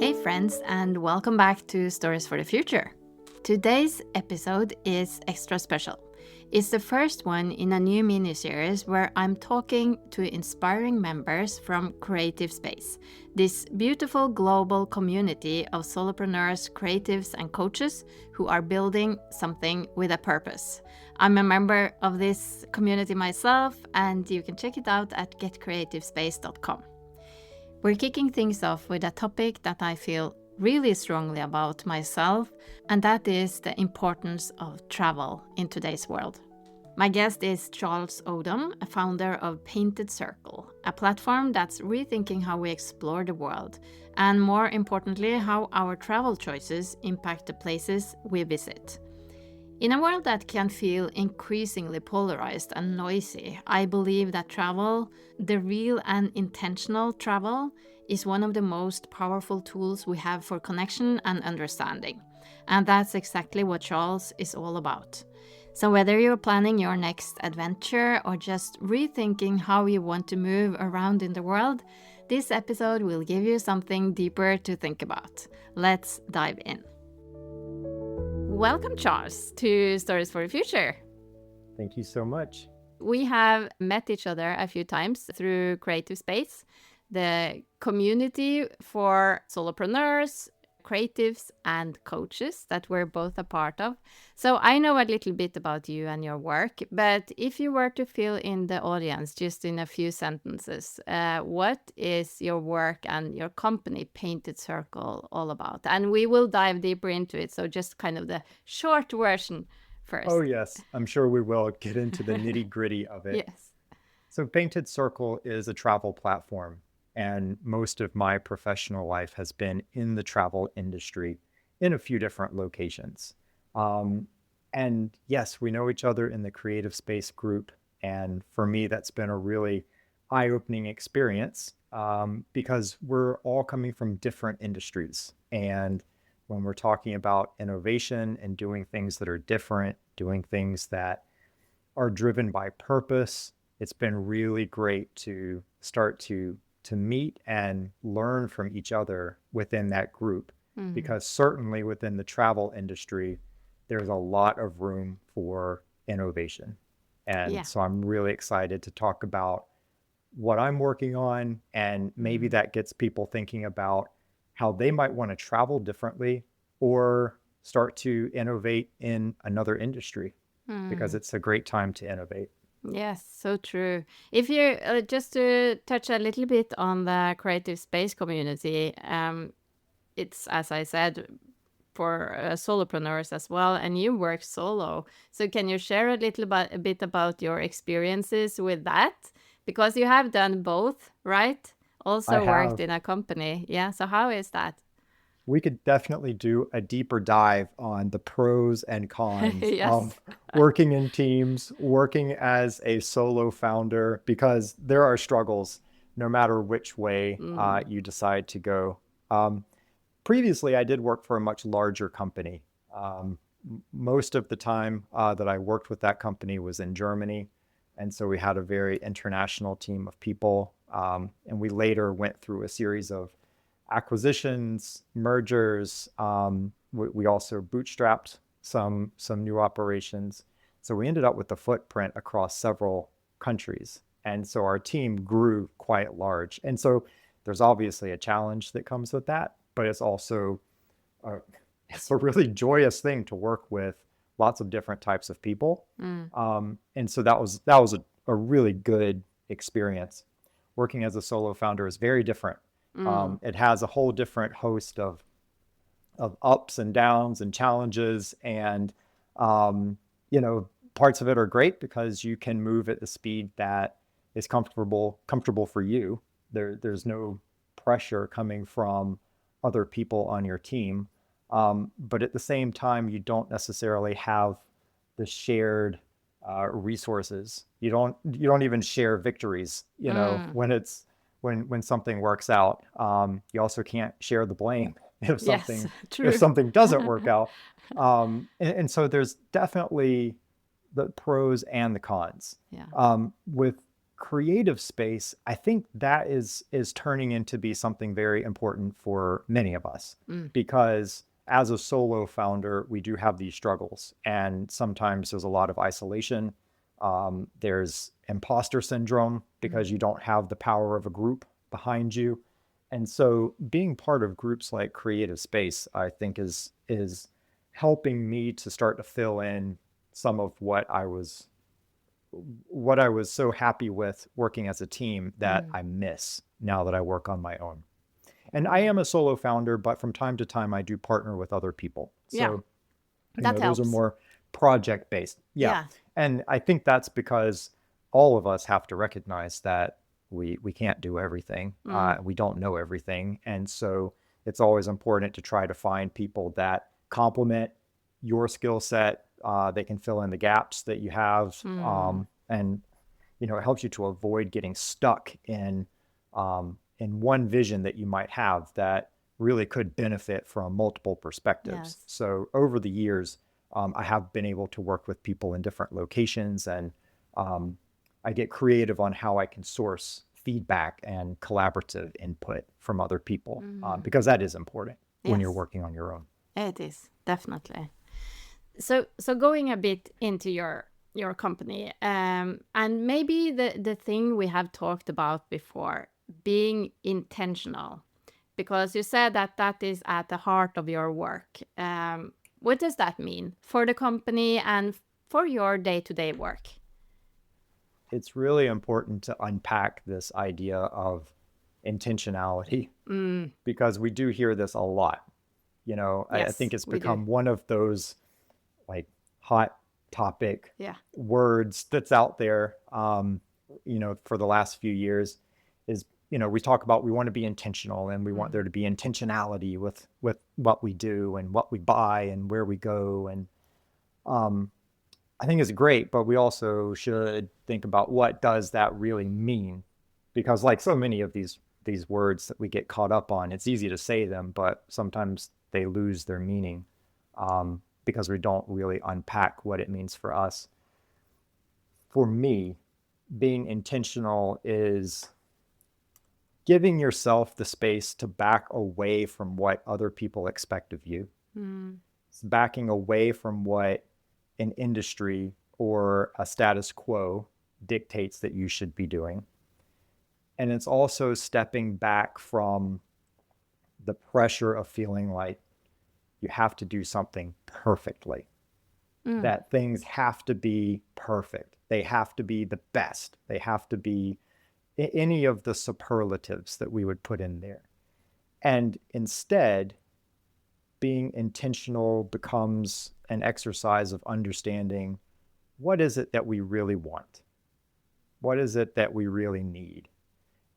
Hey friends, and welcome back to Stories for the Future. Today's episode is extra special. It's the first one in a new mini-series where I'm talking to inspiring members from Creative Space, this beautiful global community of solopreneurs, creatives, and coaches who are building something with a purpose. I'm a member of this community myself, and you can check it out at getcreativespace.com. We're kicking things off with a topic that I feel really strongly about myself, and that is the importance of travel in today's world. My guest is Charles Odom, a founder of Painted Circle, a platform that's rethinking how we explore the world, and more importantly, how our travel choices impact the places we visit. In a world that can feel increasingly polarized and noisy, I believe that travel, the real and intentional travel, is one of the most powerful tools we have for connection and understanding. And that's exactly what Charles is all about. So whether you're planning your next adventure or just rethinking how you want to move around in the world, this episode will give you something deeper to think about. Let's dive in. Welcome, Charles, to Stories for the Future. Thank you so much. We have met each other a few times through Creative Space, the community for solopreneurs, creatives, and coaches that we're both a part of. So I know a little bit about you and your work, but if you were to fill in the audience just in a few sentences, what is your work and your company, Painted Circle, all about? And we will dive deeper into it, so just kind of the short version first. Oh, yes. I'm sure we will get into the nitty-gritty of it. Yes. So Painted Circle is a travel platform, and most of my professional life has been in the travel industry in a few different locations. And yes, we know each other in the Creative Space group. And for me, that's been a really eye-opening experience because we're all coming from different industries. And when we're talking about innovation and doing things that are different, doing things that are driven by purpose, it's been really great to start to meet and learn from each other within that group. Because certainly within the travel industry, there's a lot of room for innovation. And so I'm really excited to talk about what I'm working on, and maybe that gets people thinking about how they might want to travel differently or start to innovate in another industry, because it's a great time to innovate. Yes, so true. If you just to touch a little bit on the Creative Space community, it's, as I said, for solopreneurs as well, and you work solo. So can you share a bit about your experiences with that? Because you have done both, right? Also worked in a company. Yeah, so how is that? We could definitely do a deeper dive on the pros and cons of working in teams, working as a solo founder, because there are struggles no matter which way you decide to go. Previously, I did work for a much larger company. Most of the time that I worked with that company was in Germany. And so we had a very international team of people. And we later went through a series of acquisitions, mergers. We also bootstrapped some new operations. So we ended up with a footprint across several countries. And so our team grew quite large. And so there's obviously a challenge that comes with that, but it's also it's a really joyous thing to work with lots of different types of people. And so that was a really good experience. Working as a solo founder is very different. It has a whole different host of ups and downs and challenges, and parts of it are great because you can move at the speed that is comfortable for you. There's no pressure coming from other people on your team, but at the same time, you don't necessarily have the shared resources. You don't even share victories. When something works out, you also can't share the blame if something doesn't work out. And so there's definitely the pros and the cons. With creative space, I think that is turning into be something very important for many of us, because as a solo founder, we do have these struggles, and sometimes there's a lot of isolation. There's imposter syndrome because you don't have the power of a group behind you. And so being part of groups like Creative Space, I think is helping me to start to fill in some of what I was so happy with working as a team that I miss now that I work on my own. And I am a solo founder, but from time to time I do partner with other people. So that helps. those are more project based. Yeah. And I think that's because all of us have to recognize that we can't do everything. We don't know everything. And so it's always important to try to find people that complement your skill set. They can fill in the gaps that you have. And, it helps you to avoid getting stuck in one vision that you might have that really could benefit from multiple perspectives. So over the years, I have been able to work with people in different locations, and I get creative on how I can source feedback and collaborative input from other people, because that is important when you're working on your own. It is, definitely. So going a bit into your company, and maybe the thing we have talked about before, being intentional, because you said that is at the heart of your work. What does that mean for the company and for your day-to-day work? It's really important to unpack this idea of intentionality, because we do hear this a lot. I think it's become one of those like hot topic words that's out there, for the last few years. Is, we talk about, we want to be intentional, and we want there to be intentionality with what we do and what we buy and where we go. And I think it's great, but we also should think about, what does that really mean? Because like so many of these words that we get caught up on, it's easy to say them, but sometimes they lose their meaning, because we don't really unpack what it means for us. For me, being intentional is giving yourself the space to back away from what other people expect of you. It's backing away from what an industry or a status quo dictates that you should be doing. And it's also stepping back from the pressure of feeling like you have to do something perfectly, that things have to be perfect. They have to be the best. They have to be any of the superlatives that we would put in there. And instead, being intentional becomes an exercise of understanding, what is it that we really want? What is it that we really need?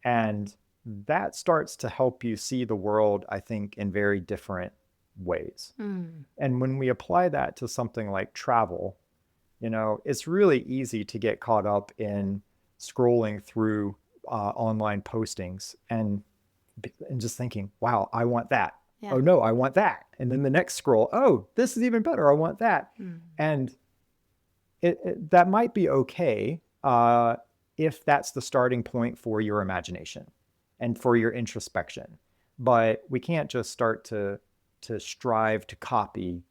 And that starts to help you see the world, I think, in very different ways. And when we apply that to something like travel, it's really easy to get caught up in scrolling through online postings and just thinking, wow, I want that. Oh no, I want that. And then the next scroll, oh, this is even better. I want that. And that might be okay if that's the starting point for your imagination and for your introspection. But we can't just start to strive to copy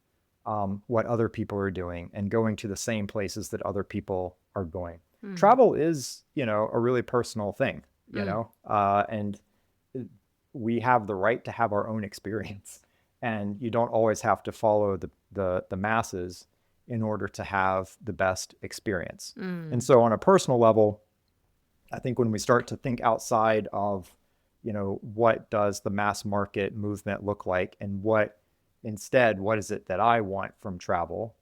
what other people are doing and going to the same places that other people are going. Travel is, a really personal thing, and we have the right to have our own experience, and you don't always have to follow the masses in order to have the best experience. And so on a personal level, I think when we start to think outside of, what does the mass market movement look like, and what is it that I want from travel?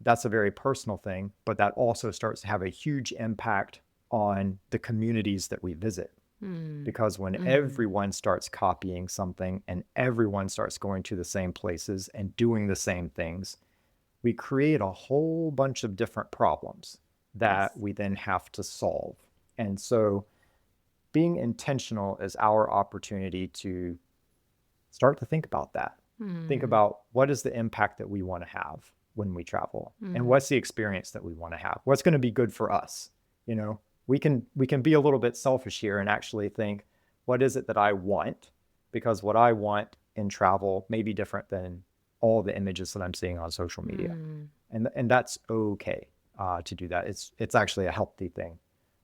That's a very personal thing, but that also starts to have a huge impact on the communities that we visit. Because when everyone starts copying something and everyone starts going to the same places and doing the same things, we create a whole bunch of different problems that we then have to solve. And so being intentional is our opportunity to start to think about that. Think about, what is the impact that we want to have when we travel? And what's the experience that we want to have? What's going to be good for us? we can be a little bit selfish here and actually think, what is it that I want? Because what I want in travel may be different than all the images that I'm seeing on social media. And that's okay to do that. It's actually a healthy thing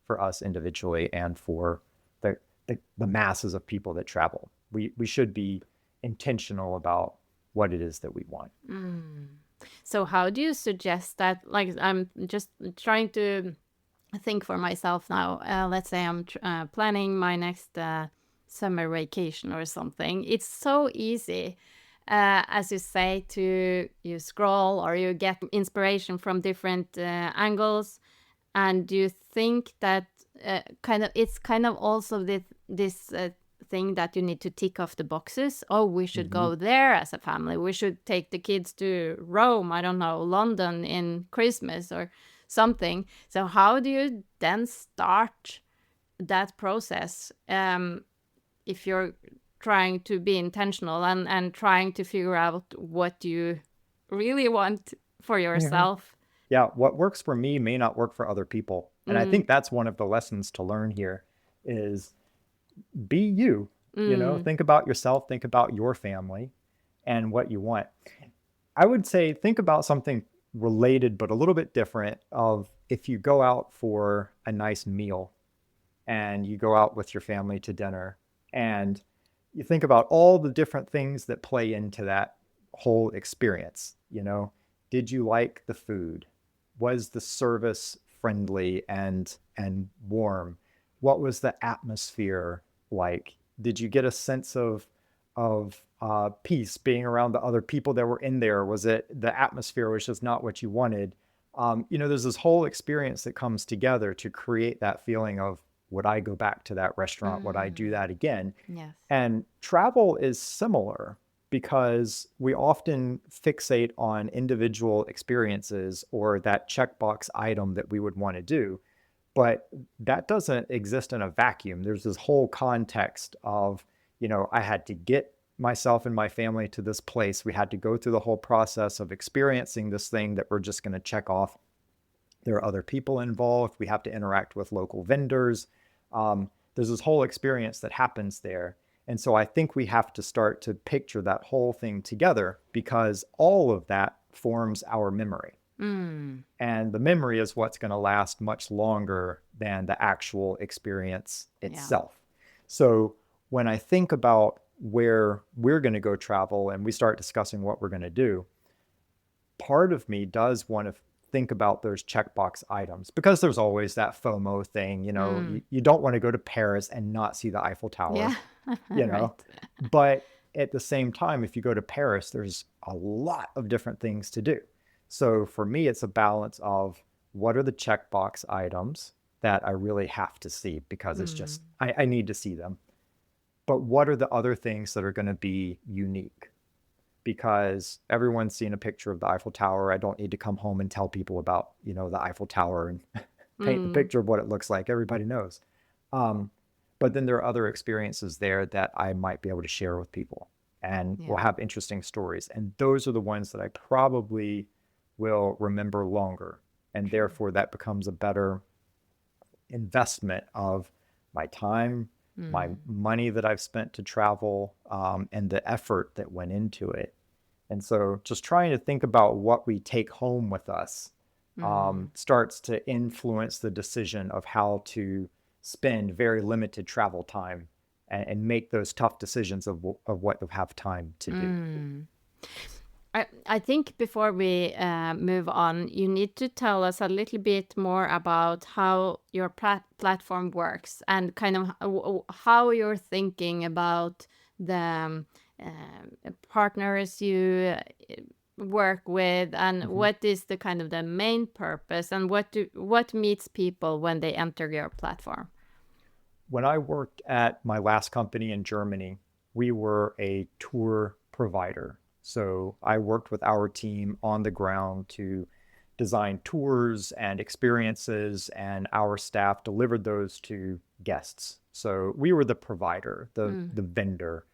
for us individually and for the masses of people that travel. We should be intentional about what it is that we want. So how do you suggest that? Like, I'm just trying to think for myself now. Let's say I'm planning my next summer vacation or something. It's so easy, as you say, to you scroll or you get inspiration from different angles. And do you think that it's kind of also this thing that you need to tick off the boxes? Oh, we should hmm go there as a family. We should take the kids to Rome, I don't know, London in Christmas or something. So how do you then start that process if you're trying to be intentional and trying to figure out what you really want for yourself? Yeah, what works for me may not work for other people. And I think that's one of the lessons to learn here is be you, think about yourself, think about your family and what you want. I would say think about something related but a little bit different of if you go out for a nice meal and you go out with your family to dinner and you think about all the different things that play into that whole experience. Did you like the food? Was the service friendly and warm? What was the atmosphere like? Did you get a sense of peace being around the other people that were in there? Was it the atmosphere was just not what you wanted? There's this whole experience that comes together to create that feeling of, would I go back to that restaurant? Would I do that again? Yes. And travel is similar because we often fixate on individual experiences or that checkbox item that we would want to do. But that doesn't exist in a vacuum. There's this whole context of, I had to get myself and my family to this place. We had to go through the whole process of experiencing this thing that we're just going to check off. There are other people involved. We have to interact with local vendors. There's this whole experience that happens there. And so I think we have to start to picture that whole thing together because all of that forms our memory. And the memory is what's going to last much longer than the actual experience itself. So when I think about where we're going to go travel and we start discussing what we're going to do, part of me does want to think about those checkbox items because there's always that FOMO thing, you don't want to go to Paris and not see the Eiffel Tower, Right. But at the same time, if you go to Paris, there's a lot of different things to do. So for me, it's a balance of what are the checkbox items that I really have to see because it's just, I need to see them. But what are the other things that are going to be unique? Because everyone's seen a picture of the Eiffel Tower. I don't need to come home and tell people about, the Eiffel Tower and paint the picture of what it looks like. Everybody knows. But then there are other experiences there that I might be able to share with people and will have interesting stories. And those are the ones that I probably will remember longer. And therefore that becomes a better investment of my time, my money that I've spent to travel, and the effort that went into it. And so just trying to think about what we take home with us starts to influence the decision of how to spend very limited travel time and make those tough decisions of what you have time to do. I think before we move on, you need to tell us a little bit more about how your platform works and kind of how you're thinking about the partners you work with and what is the kind of the main purpose and what meets people when they enter your platform. When I worked at my last company in Germany, we were a tour provider. So I worked with our team on the ground to design tours and experiences, and our staff delivered those to guests. So we were the provider, the vendor,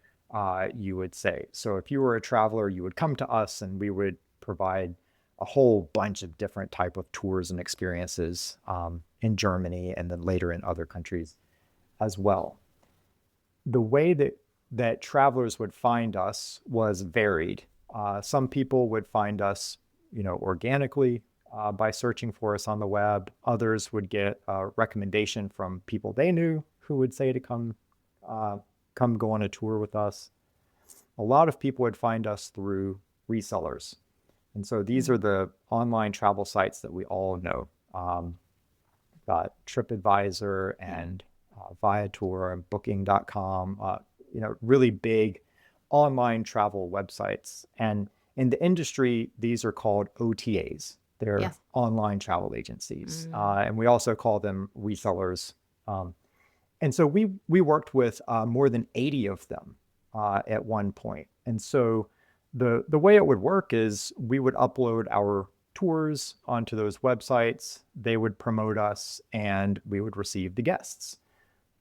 you would say. So if you were a traveler, you would come to us and we would provide a whole bunch of different type of tours and experiences in Germany and then later in other countries as well. The way that travelers would find us was varied. Some people would find us, organically by searching for us on the web. Others would get a recommendation from people they knew who would say to come go on a tour with us. A lot of people would find us through resellers. And so these are the online travel sites that we all know. Got TripAdvisor and Viator and Booking.com, really big online travel websites. And in the industry, these are called OTAs. They're online travel agencies. And we also call them resellers. And so we worked with more than 80 of them at one point. And so the way it would work is we would upload our tours onto those websites. They would promote us and we would receive the guests.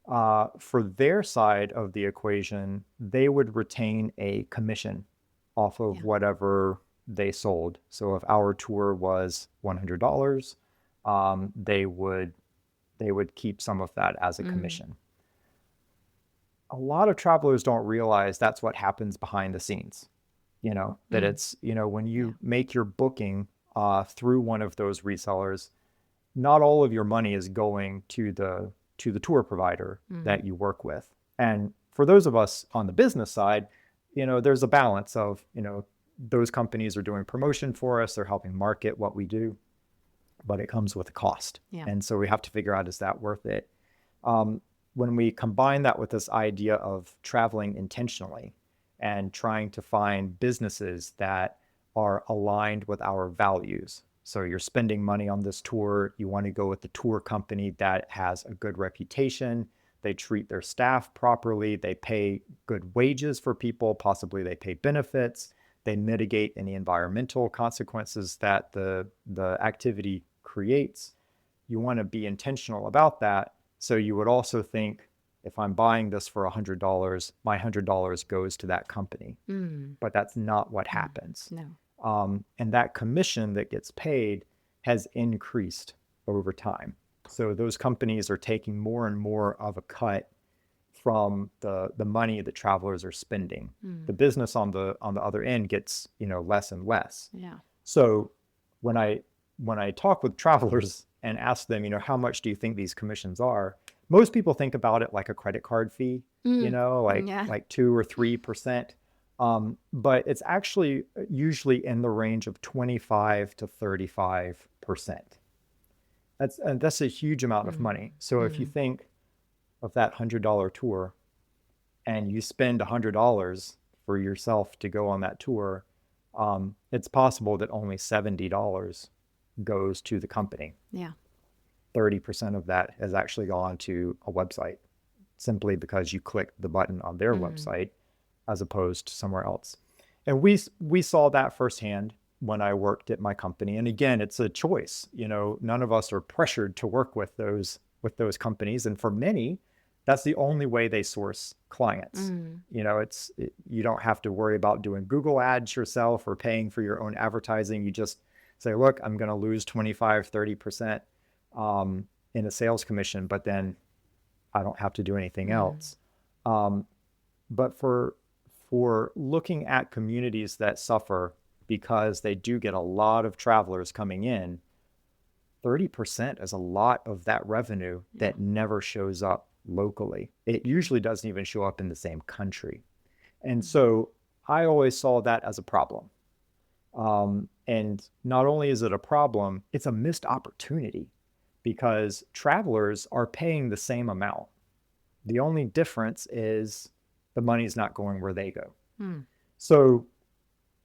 For their side of the equation, they would retain a commission off of whatever they sold. So if our tour was $100, they would keep some of that as a commission. A lot of travelers don't realize that's what happens behind the scenes. That it's, when you make your booking through one of those resellers, not all of your money is going to the tour provider that you work with. And for those of us on the business side, there's a balance of, those companies are doing promotion for us, they're helping market what we do, but it comes with a cost. And so we have to figure out, is that worth it? When we combine that with this idea of traveling intentionally and trying to find businesses that are aligned with our values. So you're spending money on this tour, you want to go with the tour company that has a good reputation, they treat their staff properly, they pay good wages for people, possibly they pay benefits, they mitigate any environmental consequences that the activity creates. You want to be intentional about that. So you would also think, if I'm buying this for $100, my $100 goes to that company. But that's not what happens. No. And that commission that gets paid has increased over time. So those companies are taking more and more of a cut from the money that travelers are spending. The business on the other end gets, less and less. So when I talk with travelers and ask them, how much do you think these commissions are? Most people think about it like a credit card fee, like 2 or 3%. But it's actually usually in the range of 25 to 35%. That's a huge amount of money. So if you think of that $100 tour and you spend $100 for yourself to go on that tour, it's possible that only $70 goes to the company. 30% of that has actually gone to a website simply because you clicked the button on their website as opposed to somewhere else. And we saw that firsthand when I worked at my company. And again, it's a choice. None of us are pressured to work with those companies. And for many, that's the only way they source clients. You don't have to worry about doing Google ads yourself or paying for your own advertising. You just say, look, I'm going to lose 25, 30% in a sales commission, but then I don't have to do anything else. But for looking at communities that suffer because they do get a lot of travelers coming in, 30% is a lot of that revenue that never shows up locally. It usually doesn't even show up in the same country. And so I always saw that as a problem. And not only is it a problem, it's a missed opportunity because travelers are paying the same amount. The only difference is the money's not going where they go. So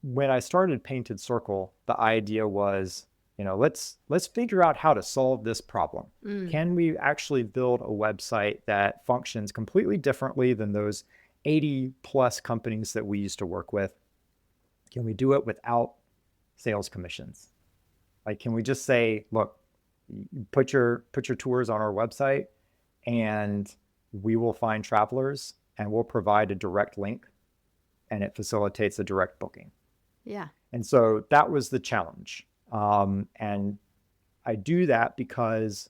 when I started Painted Circle, the idea was, let's figure out how to solve this problem. Can we actually build a website that functions completely differently than those 80 plus companies that we used to work with? Can we do it without sales commissions? Like, can we just say, look, put your tours on our website and we will find travelers and we'll provide a direct link and it facilitates a direct booking. Yeah. And so that was the challenge. And I do that because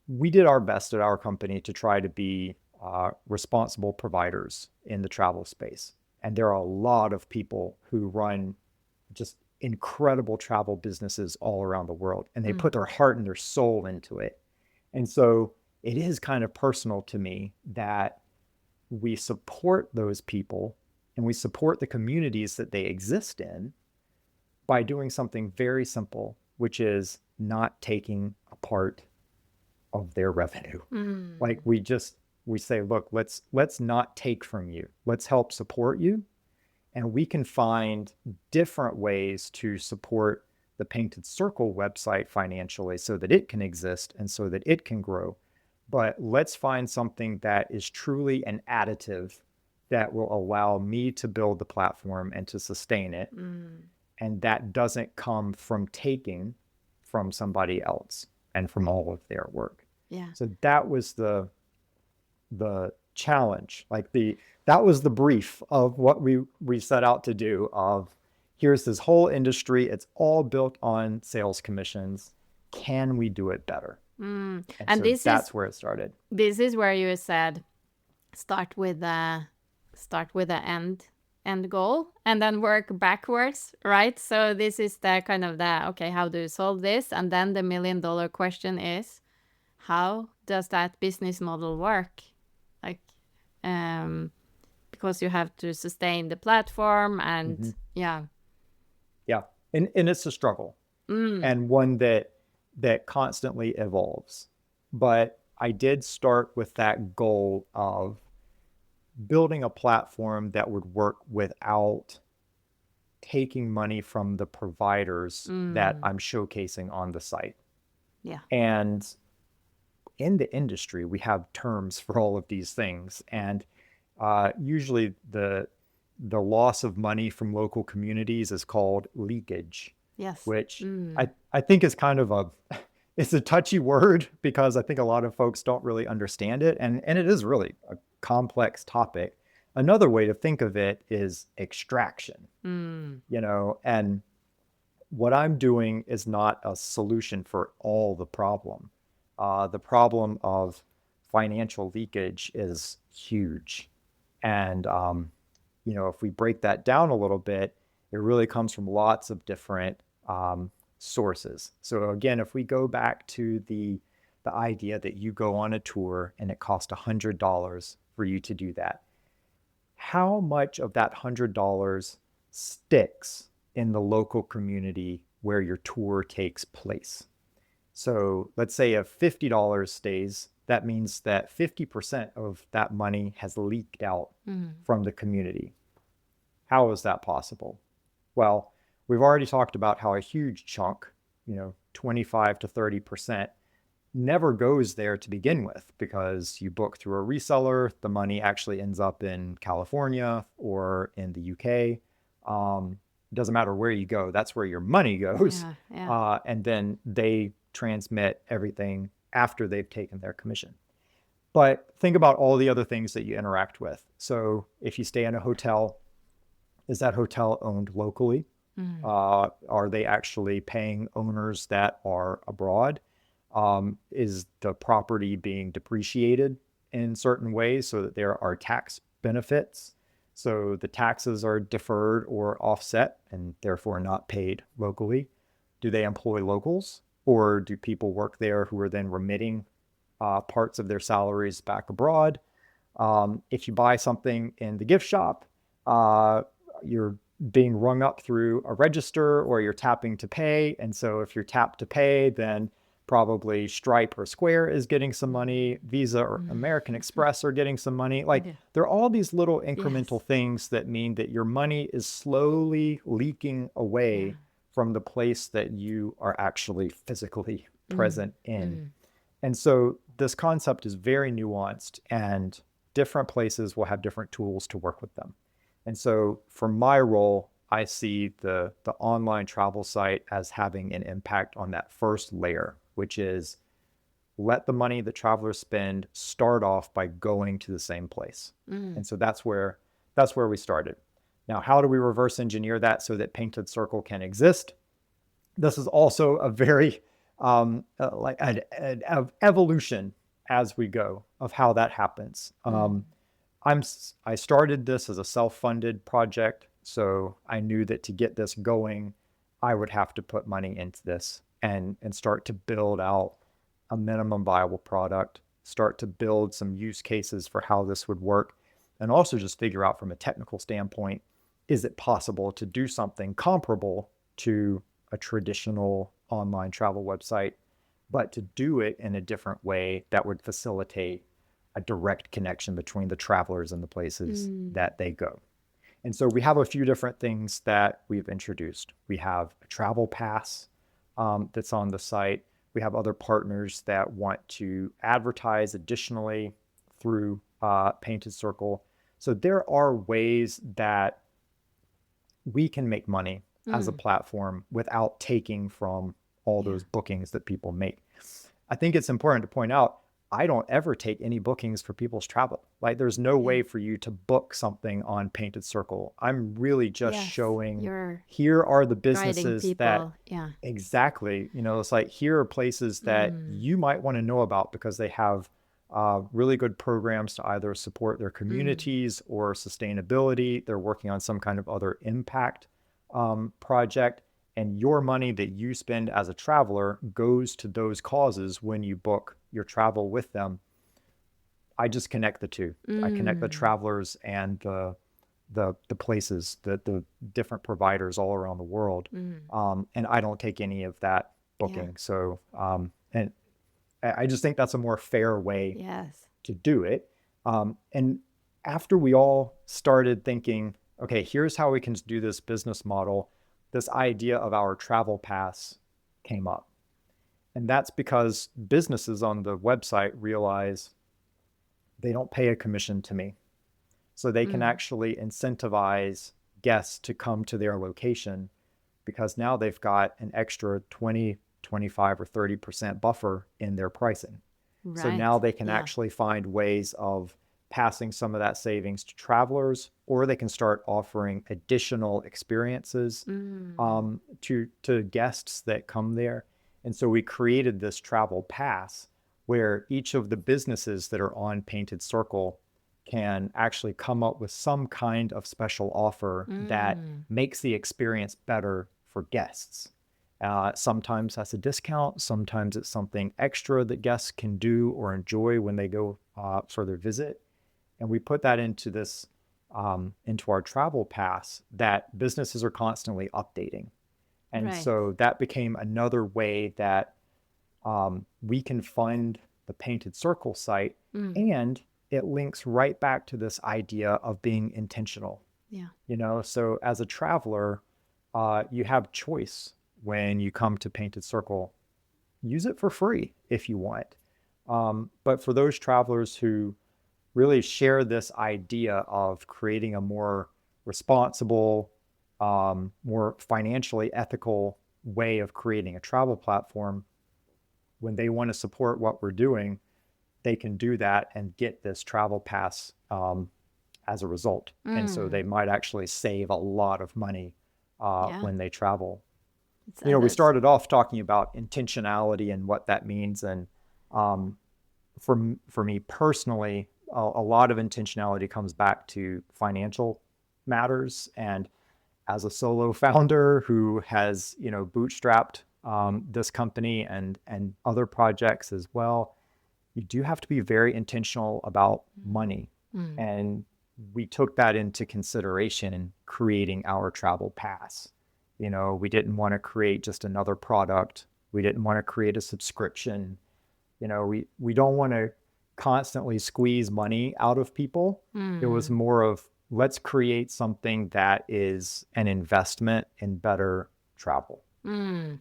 we did our best at our company to try to be responsible providers in the travel space. And there are a lot of people who run just incredible travel businesses all around the world, and they put their heart and their soul into it. And so it is kind of personal to me that we support those people and we support the communities that they exist in by doing something very simple, which is not taking a part of their revenue. Like we say, look, let's not take from you. Let's help support you. And we can find different ways to support the Painted Circle website financially so that it can exist and so that it can grow. But let's find something that is truly an additive that will allow me to build the platform and to sustain it. And that doesn't come from taking from somebody else and from all of their work. Yeah. So that was the challenge. That was the brief of what we set out to do. Of here's this whole industry. It's all built on sales commissions. Can we do it better? And so that's where it started. This is where you said start with the end goal and then work backwards, right? So this is the kind of okay, how do you solve this? And then the $1 million question is, how does that business model work? Because you have to sustain the platform and yeah. And it's a struggle and one that constantly evolves. But I did start with that goal of building a platform that would work without taking money from the providers that I'm showcasing on the site. Yeah. And in the industry, we have terms for all of these things. And usually the loss of money from local communities is called leakage. Yes. Which I think is kind of it's a touchy word because I think a lot of folks don't really understand it. And it is really a complex topic. Another way to think of it is extraction, and what I'm doing is not a solution for all the problem. The problem of financial leakage is huge. And, if we break that down a little bit, it really comes from lots of different sources. So again, if we go back to the idea that you go on a tour and it costs $100 for you to do that, how much of that $100 sticks in the local community where your tour takes place? So let's say if $50 stays, that means that 50% of that money has leaked out from the community. How is that possible? Well, we've already talked about how a huge chunk, 25 to 30%, never goes there to begin with because you book through a reseller. The money actually ends up in California or in the UK. It doesn't matter where you go. That's where your money goes. Yeah. And then they transmit everything after they've taken their commission. But think about all the other things that you interact with. So if you stay in a hotel, is that hotel owned locally? Are they actually paying owners that are abroad? Is the property being depreciated in certain ways so that there are tax benefits? So the taxes are deferred or offset and therefore not paid locally. Do they employ locals, or do people work there who are then remitting parts of their salaries back abroad? If you buy something in the gift shop, you're being rung up through a register or you're tapping to pay. And so if you're tapped to pay, then probably Stripe or Square is getting some money, Visa or American Express are getting some money. There are all these little incremental things that mean that your money is slowly leaking away from the place that you are actually physically present in. And so this concept is very nuanced, and different places will have different tools to work with them. And so for my role, I see the online travel site as having an impact on that first layer, which is let the money that travelers spend start off by going to the same place. And so that's where we started. Now, how do we reverse engineer that so that Painted Circle can exist? this is also a very like an evolution as we go of how that happens. I started this as a self-funded project, so I knew that to get this going, I would have to put money into this and start to build out a minimum viable product, start to build some use cases for how this would work, and also just figure out from a technical standpoint, is it possible to do something comparable to a traditional online travel website, but to do it in a different way that would facilitate a direct connection between the travelers and the places that they go. And so we have a few different things that we've introduced. We have a travel pass that's on the site. We have other partners that want to advertise additionally through Painted Circle. So there are ways that we can make money as a platform without taking from all those bookings that people make. I think it's important to point out, I don't ever take any bookings for people's travel. Like there's no way for you to book something on Painted Circle. I'm really just showing here are the businesses that exactly, you know, it's like here are places that you might want to know about because they have really good programs to either support their communities or sustainability. They're working on some kind of other impact project, and your money that you spend as a traveler goes to those causes when you book your travel with them. I just connect the two. I connect the travelers and the places, the different providers all around the world, and I don't take any of that booking. So, and I just think that's a more fair way to do it. And after we all started thinking, okay, here's how we can do this business model, this idea of our travel pass came up. And that's because businesses on the website realize they don't pay a commission to me. So they can actually incentivize guests to come to their location because now they've got an extra 20, 25, or 30% buffer in their pricing. So now they can actually find ways of passing some of that savings to travelers, or they can start offering additional experiences to guests that come there. And so we created this travel pass where each of the businesses that are on Painted Circle can actually come up with some kind of special offer that makes the experience better for guests. Sometimes that's a discount. Sometimes it's something extra that guests can do or enjoy when they go for their visit. And we put that into this, into our travel pass that businesses are constantly updating. And so that became another way that we can fund the Painted Circle site, and it links right back to this idea of being intentional. You know, so as a traveler, you have choice when you come to Painted Circle. Use it for free if you want. But for those travelers who really share this idea of creating a more responsible, more financially ethical way of creating a travel platform, when they want to support what we're doing, they can do that and get this travel pass as a result. And so they might actually save a lot of money when they travel. You know, we started off talking about intentionality and what that means. And for me personally, a lot of intentionality comes back to financial matters. And as a solo founder who has, you know, bootstrapped this company and other projects as well, you do have to be very intentional about money. And we took that into consideration in creating our travel pass. You know, we didn't want to create just another product. We didn't want to create a subscription. You know, we don't want to constantly squeeze money out of people. It was more of, let's create something that is an investment in better travel. And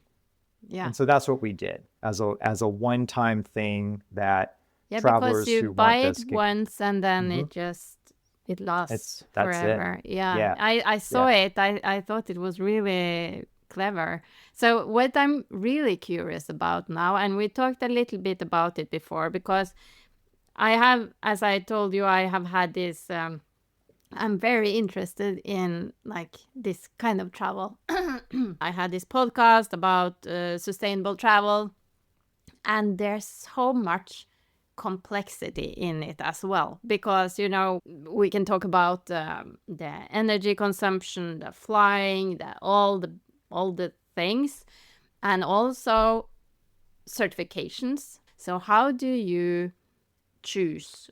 so that's what we did as a one-time thing that travelers because you who buy want this it once and then it lasts forever. It. Yeah. I saw it. I thought it was really clever. So what I'm really curious about now, and we talked a little bit about it before, because I have, as I told you, I have had this I'm very interested in like this kind of travel. I had this podcast about sustainable travel, and there's so much complexity in it as well, because we can talk about the energy consumption, the flying, all the things, and also certifications. So how do you choose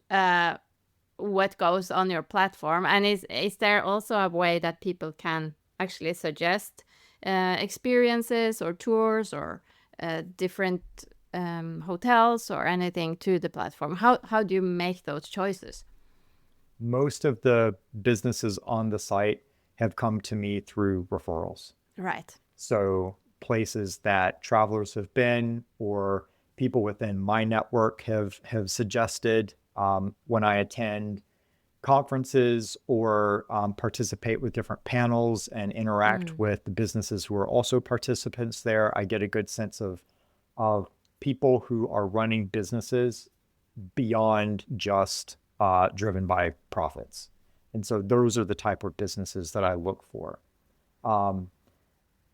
what goes on your platform, and is there also a way that people can actually suggest experiences or tours or different hotels or anything to the platform? How do you make those choices? Most of the businesses on the site have come to me through referrals. Right. So places that travelers have been, or people within my network have suggested when I attend conferences or participate with different panels and interact with the businesses who are also participants there. I get a good sense of people who are running businesses beyond just driven by profits. And so those are the type of businesses that I look for.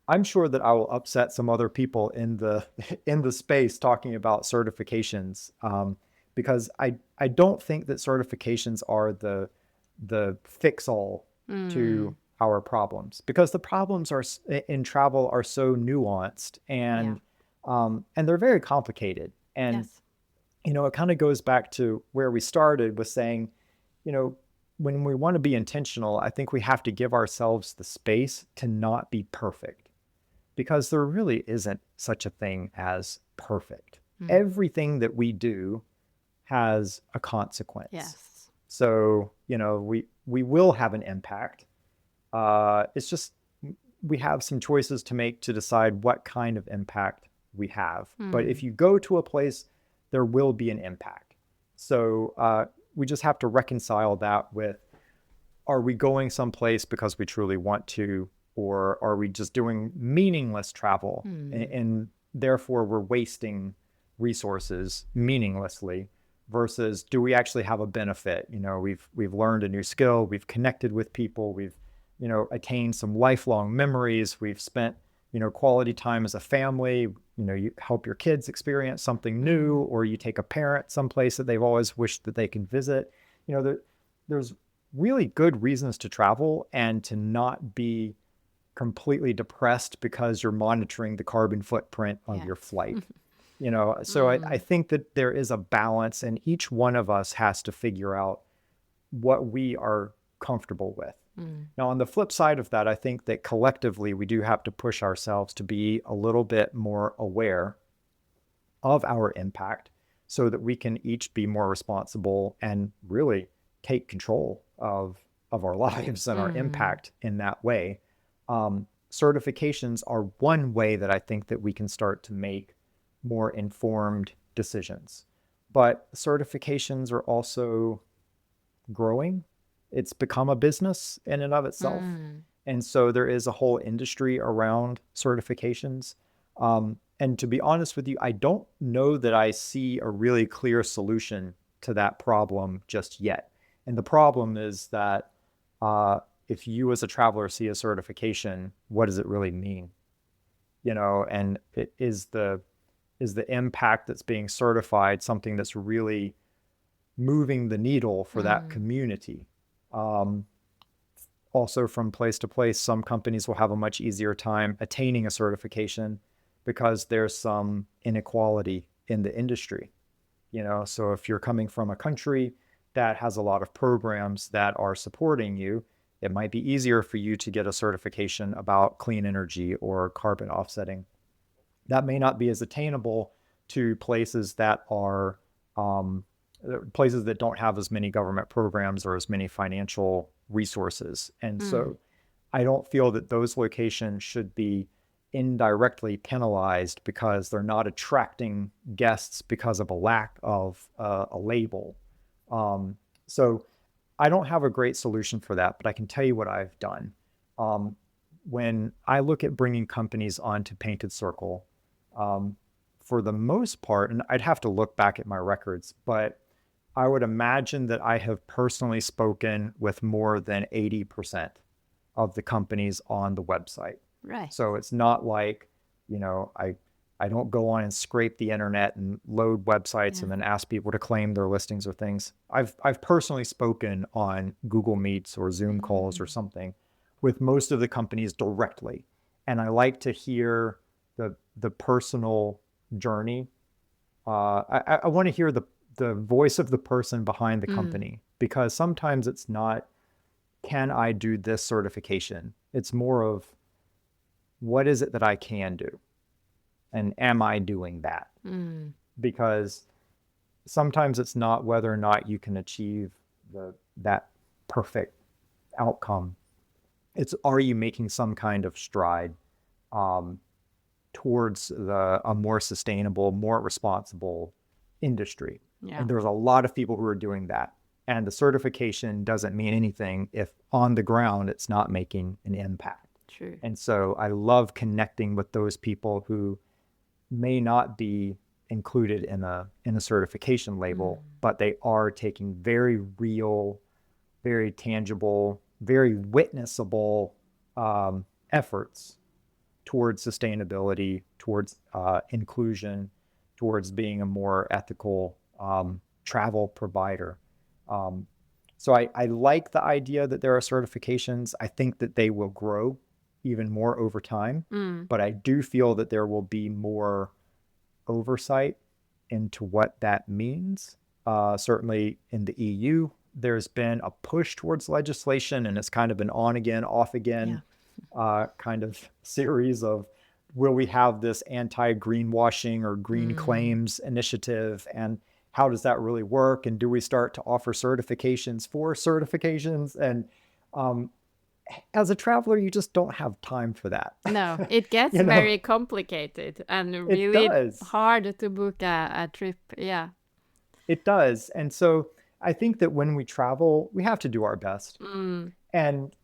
I'm sure that I will upset some other people in the space talking about certifications, because I don't think that certifications are the fix all to our problems, because the problems are in travel are so nuanced and they're very complicated. And Yes. it kind of goes back to where we started with saying, when we want to be intentional, I think we have to give ourselves the space to not be perfect, because there really isn't such a thing as perfect. Everything that we do has a consequence. Yes. So, we will have an impact. It's just we have some choices to make to decide what kind of impact we have. But if you go to a place, there will be an impact. So we just have to reconcile that with, are we going someplace because we truly want to, or are we just doing meaningless travel and therefore we're wasting resources meaninglessly, versus do we actually have a benefit? We've learned a new skill, we've connected with people, we've attained some lifelong memories, we've spent quality time as a family. You help your kids experience something new, or you take a parent someplace that they've always wished that they could visit. There's really good reasons to travel, and to not be completely depressed because you're monitoring the carbon footprint of your flight. So I think that there is a balance, and each one of us has to figure out what we are comfortable with. Now, on the flip side of that, I think that collectively we do have to push ourselves to be a little bit more aware of our impact, so that we can each be more responsible and really take control of our lives and our impact in that way. Certifications are one way that I think that we can start to make more informed decisions. But certifications are also growing. It's become a business in and of itself. And so there is a whole industry around certifications. And to be honest with you, I don't know that I see a really clear solution to that problem just yet. And the problem is that if you as a traveler see a certification, what does it really mean? And it is the impact that's being certified something that's really moving the needle for that community? Also, from place to place, some companies will have a much easier time attaining a certification because there's some inequality in the industry. So if you're coming from a country that has a lot of programs that are supporting you, it might be easier for you to get a certification about clean energy or carbon offsetting. That may not be as attainable to places that are places that don't have as many government programs or as many financial resources. And so I don't feel that those locations should be indirectly penalized because they're not attracting guests because of a lack of a label. So I don't have a great solution for that, but I can tell you what I've done. When I look at bringing companies onto Painted Circle, for the most part, and I'd have to look back at my records, but I would imagine that I have personally spoken with more than 80% of the companies on the website. Right. So it's not like, I don't go on and scrape the internet and load websites and then ask people to claim their listings or things. I've personally spoken on Google Meets or Zoom calls or something with most of the companies directly. And I like to hear the personal journey. I want to hear the voice of the person behind the company, because sometimes it's not, can I do this certification? It's more of, what is it that I can do? And am I doing that? Because sometimes it's not whether or not you can achieve that perfect outcome. It's, are you making some kind of stride towards a more sustainable, more responsible industry? Yeah. And there's a lot of people who are doing that. And the certification doesn't mean anything if on the ground it's not making an impact. True. And so I love connecting with those people who may not be included in a certification label, but they are taking very real, very tangible, very witnessable efforts towards sustainability, towards inclusion, towards being a more ethical travel provider. So I like the idea that there are certifications. I think that they will grow even more over time, but I do feel that there will be more oversight into what that means. Certainly in the EU, there's been a push towards legislation, and it's kind of an on again, off again kind of series of, will we have this anti-greenwashing or green claims initiative, and how does that really work? And do we start to offer certifications for certifications? And as a traveler, you just don't have time for that. No, it gets very complicated and really hard to book a trip. Yeah. It does. And so I think that when we travel, we have to do our best. And,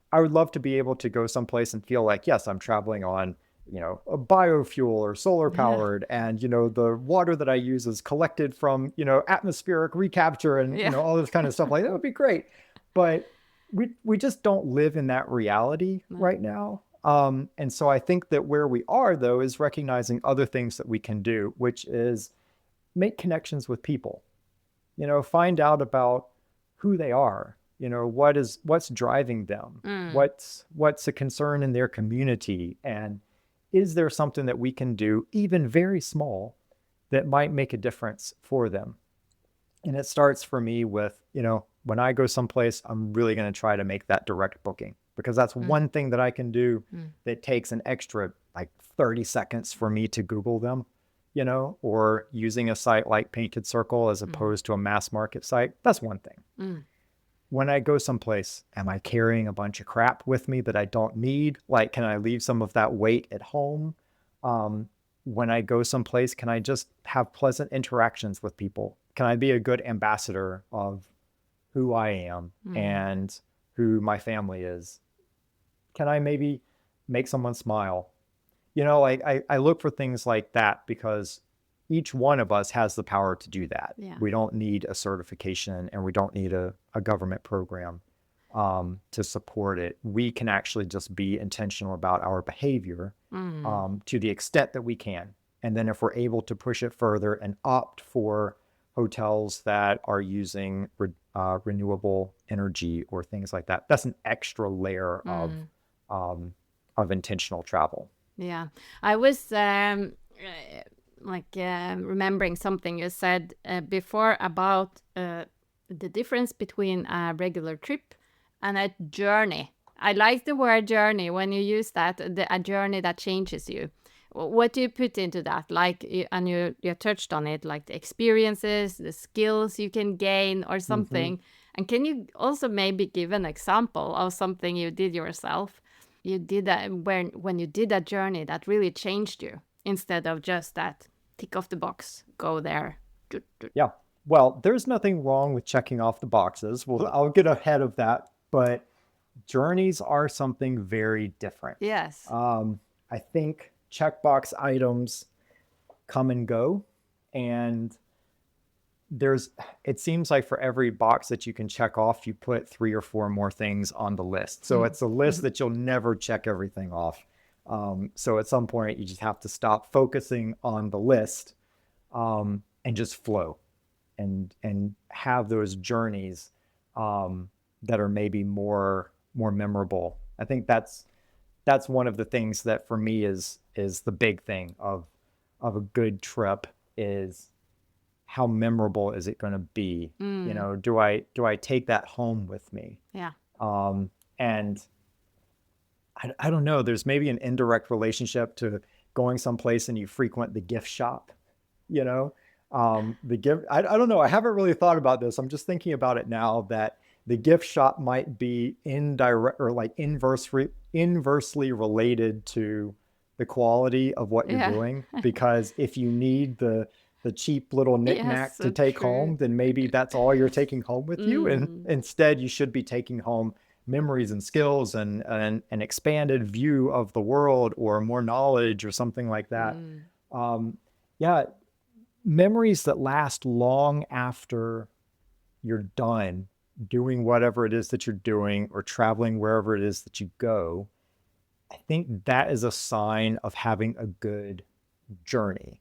I would love to be able to go someplace and feel like, yes, I'm traveling on, a biofuel or solar powered, and, the water that I use is collected from, atmospheric recapture and, all this kind of stuff. Like, that would be great. But we just don't live in that reality right now. And so I think that where we are, though, is recognizing other things that we can do, which is make connections with people, find out about who they are, what's driving them, what's a concern in their community, and is there something that we can do, even very small, that might make a difference for them. And it starts for me with, when I go someplace, I'm really going to try to make that direct booking, because that's one thing that I can do that takes an extra like 30 seconds for me to Google them, or using a site like Painted Circle as opposed to a mass market site. That's one thing. When I go someplace, am I carrying a bunch of crap with me that I don't need? Like, can I leave some of that weight at home? When I go someplace, can I just have pleasant interactions with people? Can I be a good ambassador of who I am and who my family is? Can I maybe make someone smile? I look for things like that, because each one of us has the power to do that. We don't need a certification, and we don't need a government program to support it. We can actually just be intentional about our behavior to the extent that we can. And then if we're able to push it further and opt for hotels that are using renewable energy or things like that, that's an extra layer of intentional travel. Yeah, I was remembering something you said before about the difference between a regular trip and a journey. I like the word journey when you use that, a journey that changes you. What do you put into that? And you touched on it, like the experiences, the skills you can gain or something. And can you also maybe give an example of something you did yourself? You did that when you did that journey that really changed you, instead of just that tick off the box, go there. Yeah. Well, there's nothing wrong with checking off the boxes. Well, I'll get ahead of that, but journeys are something very different. Yes. I think checkbox items come and go, and it seems like for every box that you can check off, you put 3 or 4 more things on the list. So it's a list that you'll never check everything off. So at some point you just have to stop focusing on the list, and just flow and have those journeys, that are maybe more memorable. I think that's one of the things that for me is the big thing of a good trip, is how memorable is it going to be? Do I take that home with me? Yeah. And I don't know, there's maybe an indirect relationship to going someplace and you frequent the gift shop, you know? The gift, I don't know. I haven't really thought about this. I'm just thinking about it now, that the gift shop might be indirect or like inversely related to the quality of what you're doing. Because if you need the cheap little knickknack to take home, then maybe that's all you're taking home with you. And instead you should be taking home memories and skills and an expanded view of the world, or more knowledge, or something like that. Yeah, memories that last long after you're done doing whatever it is that you're doing, or traveling wherever it is that you go. I think that is a sign of having a good journey.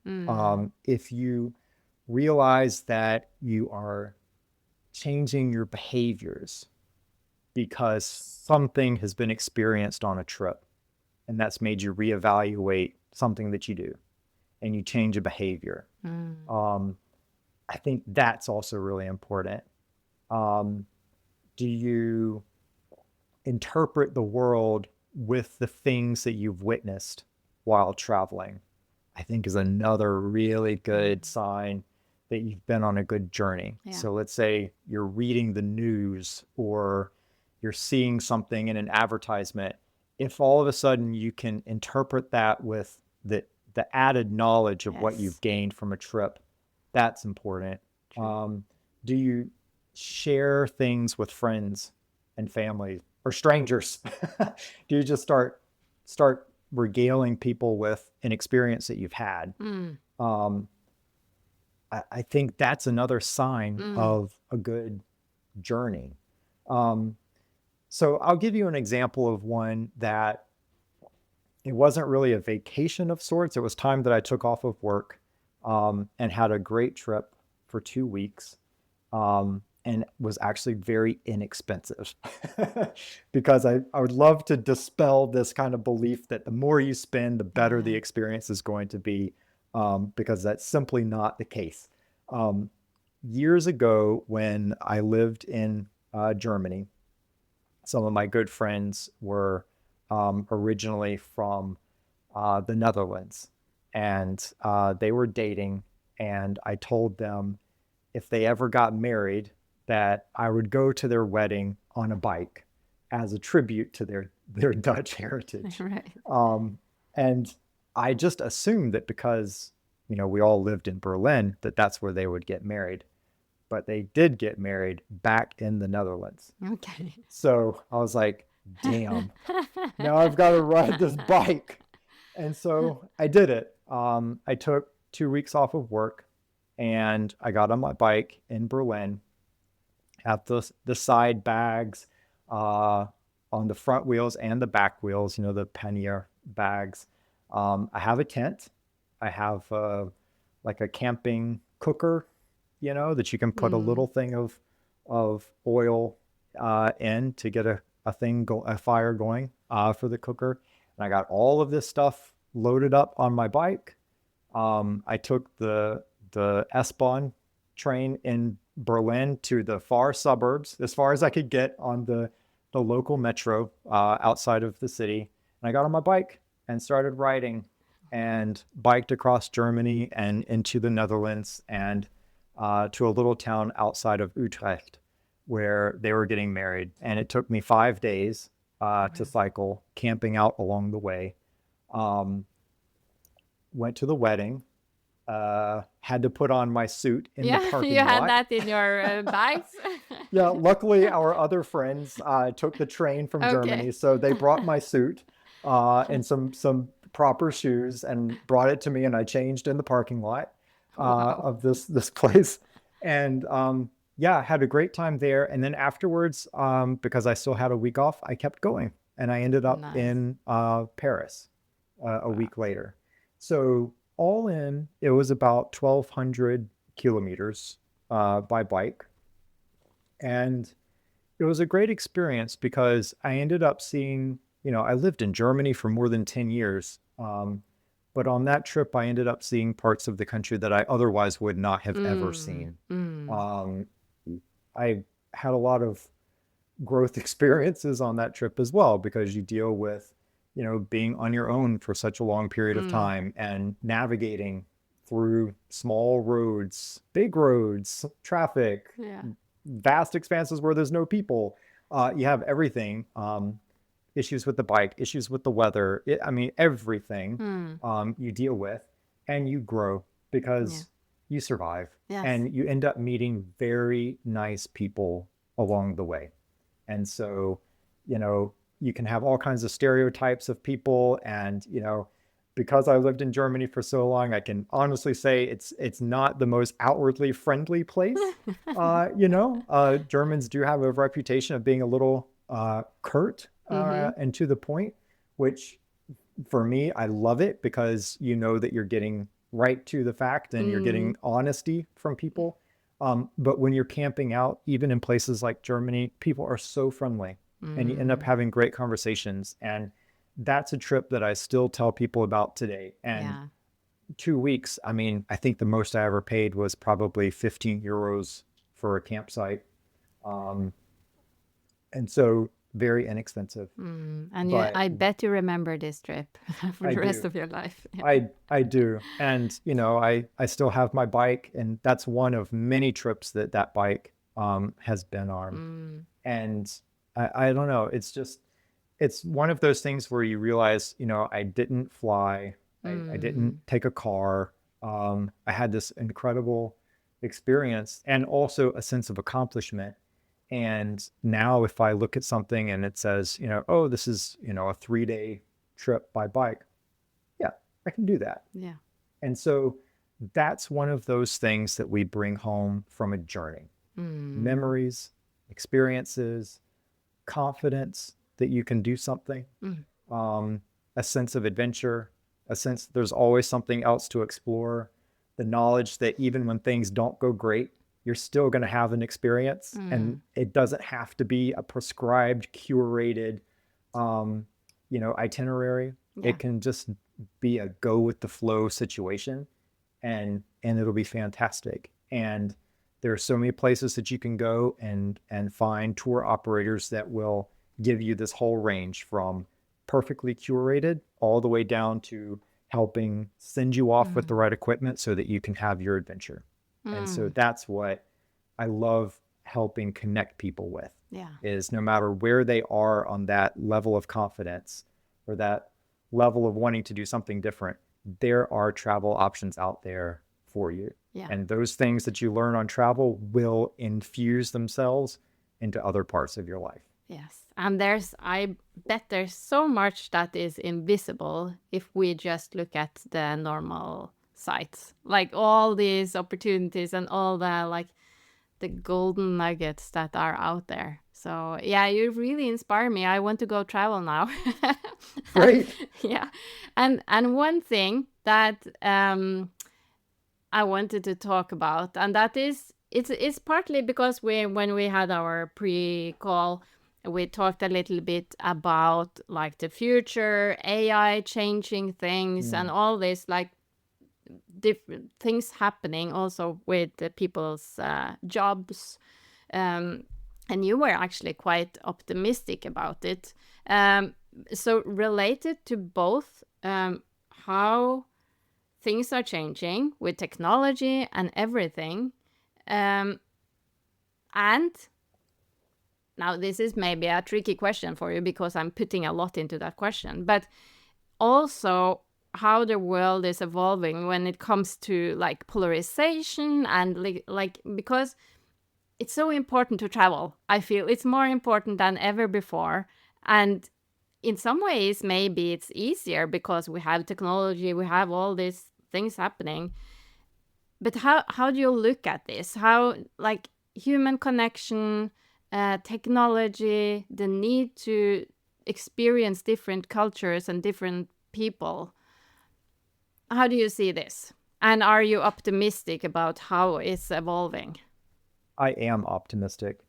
If you realize that you are changing your behaviors because something has been experienced on a trip, and that's made you reevaluate something that you do, and you change a behavior. I think that's also really important. Do you interpret the world with the things that you've witnessed while traveling? I think is another really good sign that you've been on a good journey. So let's say you're reading the news, or you're seeing something in an advertisement. If all of a sudden you can interpret that with the added knowledge of what you've gained from a trip, that's important. Do you share things with friends and family, or strangers? Do you just start regaling people with an experience that you've had? I think that's another sign of a good journey. So I'll give you an example of one that it wasn't really a vacation of sorts. It was time that I took off of work, and had a great trip for 2 weeks, and was actually very inexpensive. Because I would love to dispel this kind of belief that the more you spend, the better the experience is going to be, because that's simply not the case. Years ago, when I lived in Germany, some of my good friends were originally from the Netherlands, and they were dating, and I told them if they ever got married that I would go to their wedding on a bike as a tribute to their Dutch heritage. And I just assumed that because, we all lived in Berlin, that that's where they would get married. But they did get married back in the Netherlands. So I was like, damn, now I've got to ride this bike. And so I did it. I took 2 weeks off of work, and I got on my bike in Berlin, have the side bags on the front wheels and the back wheels, the pannier bags. I have a tent. I have like a camping cooker, that you can put a little thing of oil in to get a fire going for the cooker. And I got all of this stuff loaded up on my bike. I took the S-Bahn train in Berlin to the far suburbs, as far as I could get on the local metro outside of the city. And I got on my bike and started riding, and biked across Germany and into the Netherlands, and to a little town outside of Utrecht where they were getting married. And it took me 5 days to cycle, camping out along the way. Went to the wedding, had to put on my suit in the parking lot. You had that in your bags? Yeah, luckily our other friends took the train from Germany, so they brought my suit and some proper shoes and brought it to me, and I changed in the parking lot of this place. And yeah, I had a great time there. And then afterwards, because I still had a week off, I kept going. And I ended up Nice. in Paris a Wow. week later. So all in, it was about 1,200 kilometers by bike. And it was a great experience because I ended up seeing, I lived in Germany for more than 10 years. But on that trip, I ended up seeing parts of the country that I otherwise would not have ever Mm, seen. mm, Um, I had a lot of growth experiences on that trip as well because you deal with, being on your own for such a long period of mm. time and navigating through small roads, big roads, traffic, Yeah. vast expanses where there's no people. You have everything. Issues with the bike, issues with the weather. I mean, everything Mm. you deal with, and you grow Yeah. because you survive, Yes. and you end up meeting very nice people along the way. And so, you know, you can have all kinds of stereotypes of people, and because I lived in Germany for so long, I can honestly say it's not the most outwardly friendly place. Germans do have a reputation of being a little curt Mm-hmm. and to the point, which for me, I love it because you know that you're getting right to the fact and you're Mm. getting honesty from people. But when you're camping out, even in places like Germany, people are so friendly and you end up Mm. having great conversations. And that's a trip that I still tell people about today. And Yeah. 2 weeks, I mean, I think the most I ever paid was probably 15 euros for a campsite. Um, and so very inexpensive. Mm. And But I bet you remember this trip for I the rest do. of your life. Yeah. I do. And I still have my bike, and that's one of many trips that bike has been on. Mm. And I don't know, it's one of those things where you realize, I didn't fly. I didn't Mm. take a car. I had this incredible experience and also a sense of accomplishment. And now if I look at something and it says, oh, this is, a 3-day trip by bike, yeah, I can do that. Yeah. And so that's one of those things that we bring home from a journey: Mm. memories, experiences, confidence that you can do something, Mm. um, a sense of adventure, a sense that there's always something else to explore, the knowledge that even when things don't go great, you're still going to have an experience. And Mm. it doesn't have to be a prescribed, curated, um, itinerary. Yeah. It can just be a go with the flow situation, and it'll be fantastic. And there are so many places that you can go and find tour operators that will give you this whole range from perfectly curated all the way down to helping send you off with the Mm. right equipment so that you can have your adventure. And so Mm. that's what I love helping connect people with, Yeah. is no matter where they are on that level of confidence or that level of wanting to do something different, there are travel options out there for you. Yeah. And those things that you learn on travel will infuse themselves into other parts of your life. Yes. And I bet there's so much that is invisible if we just look at the normal sites. Like all these opportunities and all the golden nuggets that are out there. So yeah, you really inspire me. I want to go travel now. Great. Yeah. And one thing that I wanted to talk about, and that is it's partly because when we had our pre-call, we talked a little bit about like the future, AI changing things, and Mm. all this like different things happening also with the people's jobs. Um, and you were actually quite optimistic about it. So related to both how things are changing with technology and everything. Um, and now this is maybe a tricky question for you because I'm putting a lot into that question, but also how the world is evolving when it comes to like polarization and like because it's so important to travel. I feel it's more important than ever before. And in some ways, maybe it's easier because we have technology, we have all these things happening. But how do you look at this? How, like, human connection, technology, the need to experience different cultures and different people. How do you see this? And are you optimistic about how it's evolving? I am optimistic,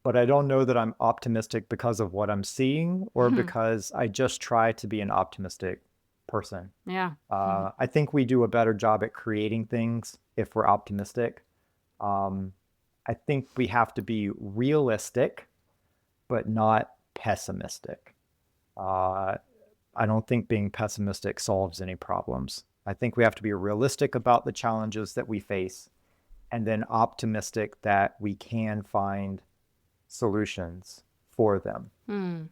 but I don't know that I'm optimistic because of what I'm seeing or because I just try to be an optimistic person. Yeah. I think we do a better job at creating things if we're optimistic. I think we have to be realistic, but not pessimistic. I don't think being pessimistic solves any problems. I think we have to be realistic about the challenges that we face and then optimistic that we can find solutions for them,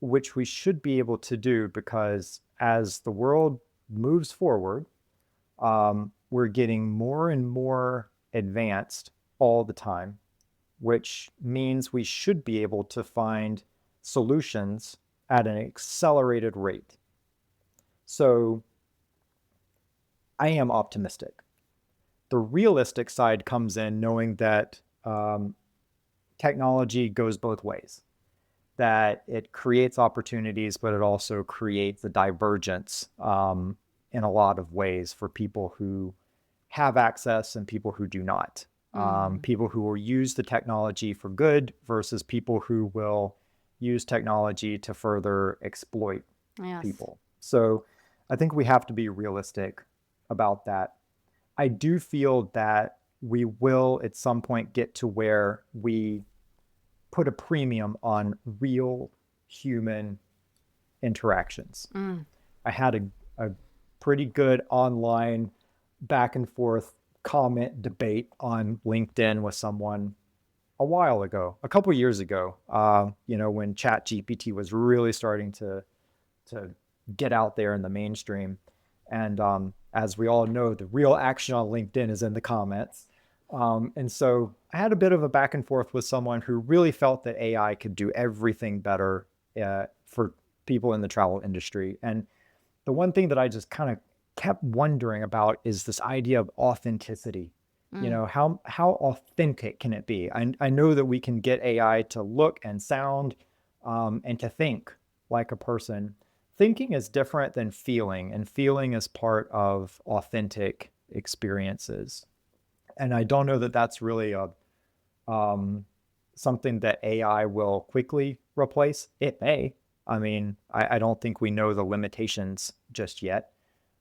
which we should be able to do because as the world moves forward, we're getting more and more advanced all the time, which means we should be able to find solutions at an accelerated rate. So I am optimistic. The realistic side comes in knowing that technology goes both ways, that it creates opportunities, but it also creates a divergence in a lot of ways for people who have access and people who do not. People who will use the technology for good versus people who will use technology to further exploit people. So I think we have to be realistic about that. I do feel that we will at some point get to where we put a premium on real human interactions. I had a pretty good online back and forth comment debate on LinkedIn with someone a while ago, a couple of years ago, when ChatGPT was really starting to get out there in the mainstream. And as we all know, the real action on LinkedIn is in the comments. And so I had a bit of a back and forth with someone who really felt that AI could do everything better for people in the travel industry. And the one thing that I just kind of kept wondering about is this idea of authenticity. How authentic can it be? I know that we can get AI to look and sound and to think like a person. Thinking is different than feeling, and feeling is part of authentic experiences. And I don't know that that's really something that AI will quickly replace. It may. I mean, I don't think we know the limitations just yet,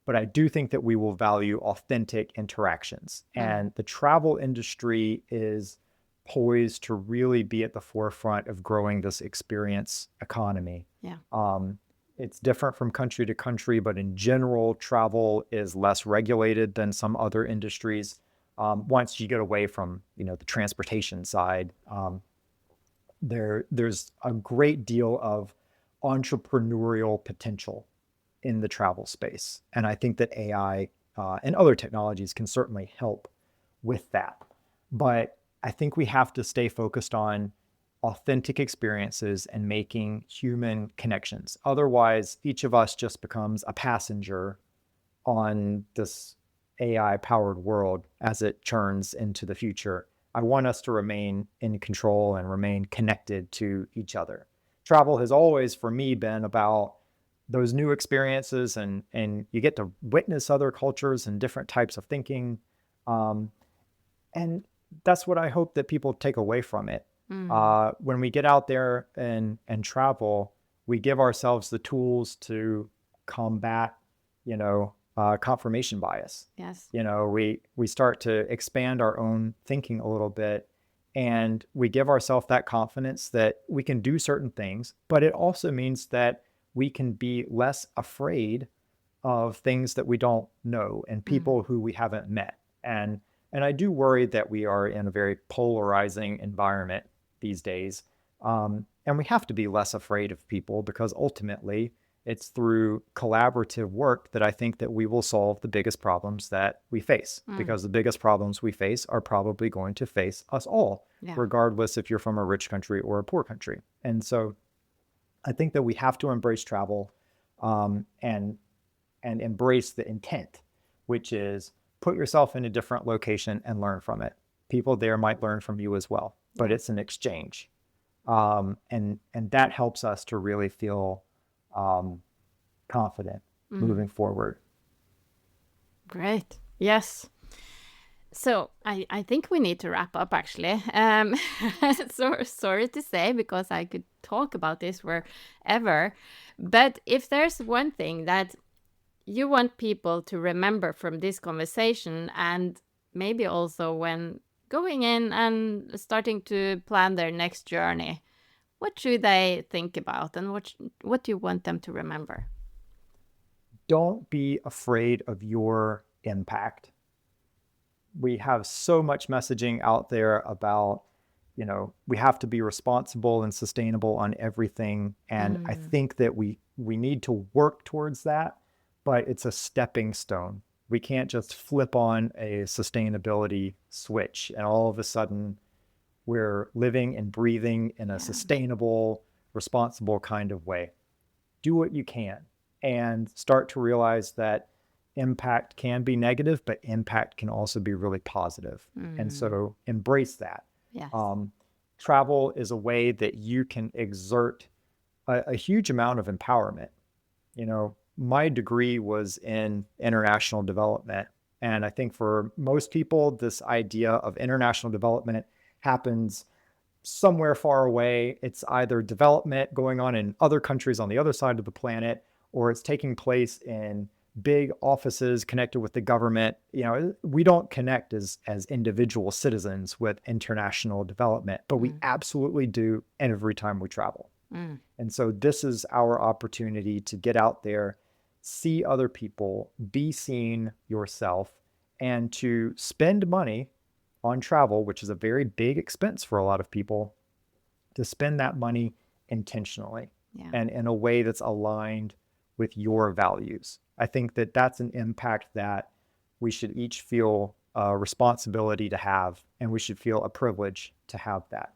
but I do think that we will value authentic interactions. And the travel industry is poised to really be at the forefront of growing this experience economy. It's different from country to country, but in general, travel is less regulated than some other industries. Once you get away from, the transportation side, there's a great deal of entrepreneurial potential in the travel space. And I think that AI and other technologies can certainly help with that. But I think we have to stay focused on authentic experiences and making human connections. Otherwise, each of us just becomes a passenger on this AI-powered world as it churns into the future. I want us to remain in control and remain connected to each other. Travel has always, for me, been about those new experiences, and you get to witness other cultures and different types of thinking. And that's what I hope that people take away from it. When we get out there and travel, we give ourselves the tools to combat, confirmation bias. We start to expand our own thinking a little bit, and we give ourselves that confidence that we can do certain things, but it also means that we can be less afraid of things that we don't know and people who we haven't met. And I do worry that we are in a very polarizing environment these days. And we have to be less afraid of people because ultimately it's through collaborative work that I think that we will solve the biggest problems that we face, because the biggest problems we face are probably going to face us all, regardless if you're from a rich country or a poor country. And so I think that we have to embrace travel and embrace the intent, which is put yourself in a different location and learn from it. People there might learn from you as well, but it's an exchange. And that helps us to really feel confident moving forward. Great. Yes. So I think we need to wrap up, actually. So sorry to say, because I could talk about this forever. But if there's one thing that you want people to remember from this conversation, and maybe also when going in and starting to plan their next journey, what should they think about, and what do you want them to remember? Don't be afraid of your impact. We have so much messaging out there about, we have to be responsible and sustainable on everything. And I think that we need to work towards that, but it's a stepping stone. We can't just flip on a sustainability switch and all of a sudden we're living and breathing in a sustainable, responsible kind of way. Do what you can and start to realize that impact can be negative, but impact can also be really positive. And so embrace that. Yes. Travel is a way that you can exert a huge amount of empowerment. My degree was in international development. And I think for most people, this idea of international development happens somewhere far away. It's either development going on in other countries on the other side of the planet, or it's taking place in big offices connected with the government. We don't connect as individual citizens with international development, but we absolutely do every time we travel. And so this is our opportunity to get out there, see other people, be seen yourself, and to spend money on travel, which is a very big expense for a lot of people, to spend that money intentionally and in a way that's aligned with your values. I think that that's an impact that we should each feel a responsibility to have, and we should feel a privilege to have that.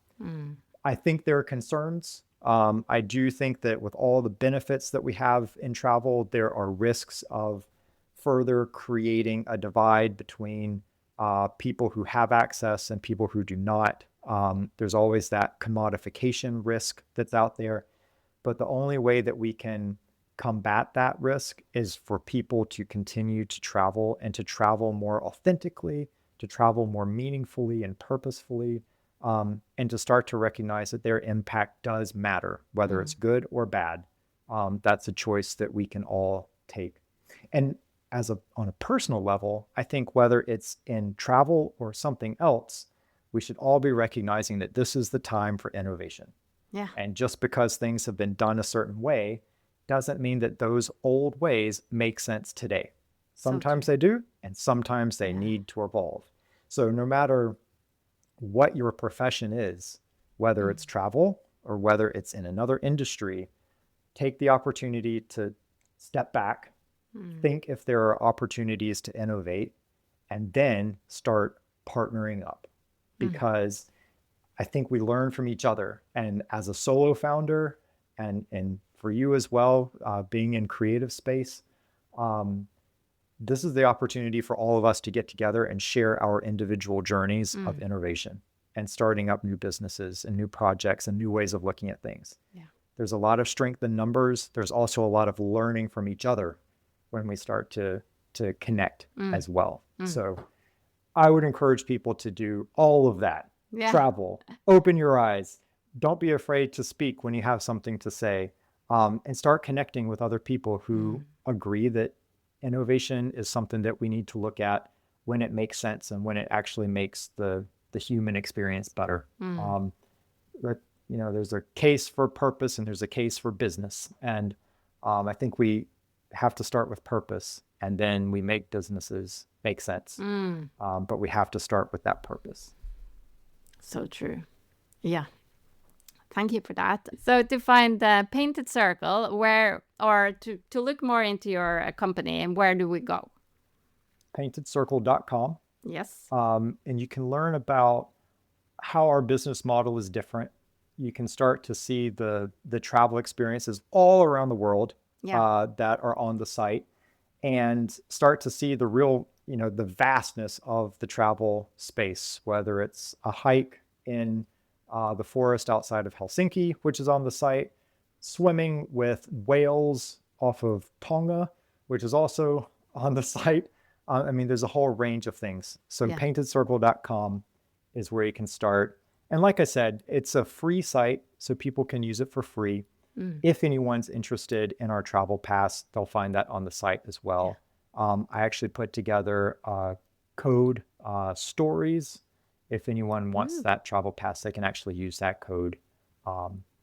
I think there are concerns. I do think that with all the benefits that we have in travel, there are risks of further creating a divide between people who have access and people who do not. There's always that commodification risk that's out there. But the only way that we can combat that risk is for people to continue to travel and to travel more authentically, to travel more meaningfully and purposefully, and to start to recognize that their impact does matter, whether it's good or bad. That's a choice that we can all take. And on a personal level, I think whether it's in travel or something else, we should all be recognizing that this is the time for innovation. Yeah. And just because things have been done a certain way doesn't mean that those old ways make sense today. Sometimes they do, and sometimes they need to evolve. So no matter what your profession is, whether it's travel or whether it's in another industry, take the opportunity to step back, think if there are opportunities to innovate, and then start partnering up. Because I think we learn from each other. And as a solo founder, and for you as well, being in creative space, this is the opportunity for all of us to get together and share our individual journeys of innovation and starting up new businesses and new projects and new ways of looking at things. Yeah. There's a lot of strength in numbers. There's also a lot of learning from each other when we start to connect as well. So I would encourage people to do all of that. Yeah. Travel, open your eyes. Don't be afraid to speak when you have something to say, and start connecting with other people who agree that innovation is something that we need to look at when it makes sense and when it actually makes the human experience better. There's a case for purpose and there's a case for business. And I think we have to start with purpose, and then we make businesses make sense. But we have to start with that purpose. So true. Yeah. Thank you for that. So to find the Painted Circle, to look more into your company, and where do we go? PaintedCircle.com. Yes. And you can learn about how our business model is different. You can start to see the travel experiences all around the world that are on the site, and start to see the real the vastness of the travel space, whether it's a hike in the forest outside of Helsinki, which is on the site, swimming with whales off of Tonga, which is also on the site. There's a whole range of things. So paintedcircle.com is where you can start. And like I said, it's a free site, so people can use it for free. If anyone's interested in our travel pass, they'll find that on the site as well. I actually put together code stories. If anyone wants that travel pass, they can actually use that code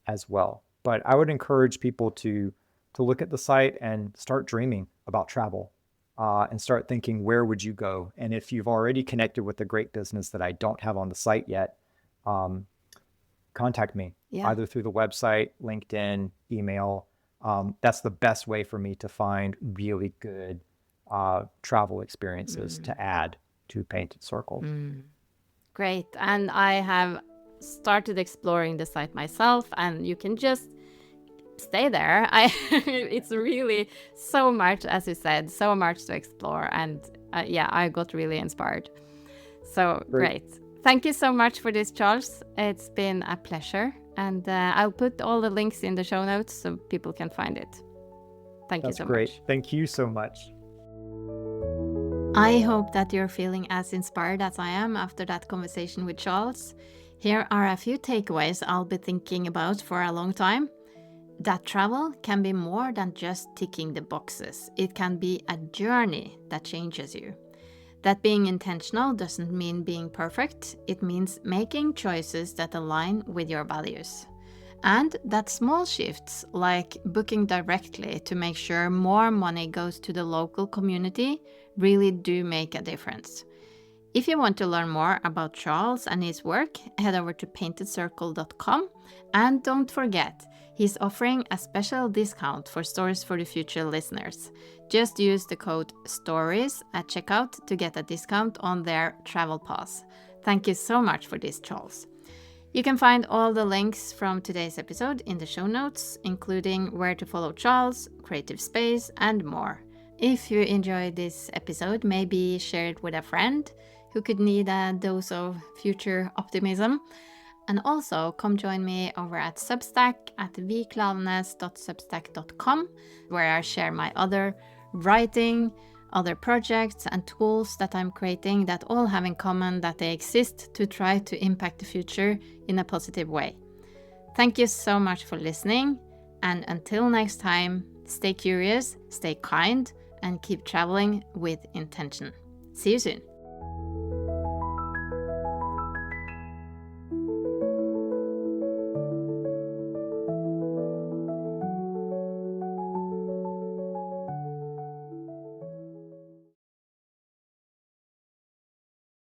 as well. But I would encourage people to look at the site and start dreaming about travel and start thinking, where would you go? And if you've already connected with a great business that I don't have on the site yet, contact me either through the website, LinkedIn, email. That's the best way for me to find really good travel experiences to add to Painted Circle. Great. And I have started exploring the site myself, and you can just stay there. It's really so much, as you said, so much to explore. And I got really inspired. So great. Thank you so much for this, Charles. It's been a pleasure. And I'll put all the links in the show notes so people can find it. Thank you so much. That's great. Thank you so much. I hope that you're feeling as inspired as I am after that conversation with Charles. Here are a few takeaways I'll be thinking about for a long time. That travel can be more than just ticking the boxes. It can be a journey that changes you. That being intentional doesn't mean being perfect. It means making choices that align with your values. And that small shifts, like booking directly to make sure more money goes to the local community, really do make a difference. If you want to learn more about Charles and his work, head over to paintedcircle.com. And don't forget, he's offering a special discount for Stories for the Future listeners. Just use the code STORIES at checkout to get a discount on their travel pass. Thank you so much for this, Charles. You can find all the links from today's episode in the show notes, including where to follow Charles, Creative Space, and more. If you enjoyed this episode, maybe share it with a friend who could need a dose of future optimism. And also, come join me over at Substack at viklavnes.substack.com, where I share my other writing, other projects and tools that I'm creating that all have in common that they exist to try to impact the future in a positive way. Thank you so much for listening, and until next time, stay curious, stay kind, and keep traveling with intention. See you soon.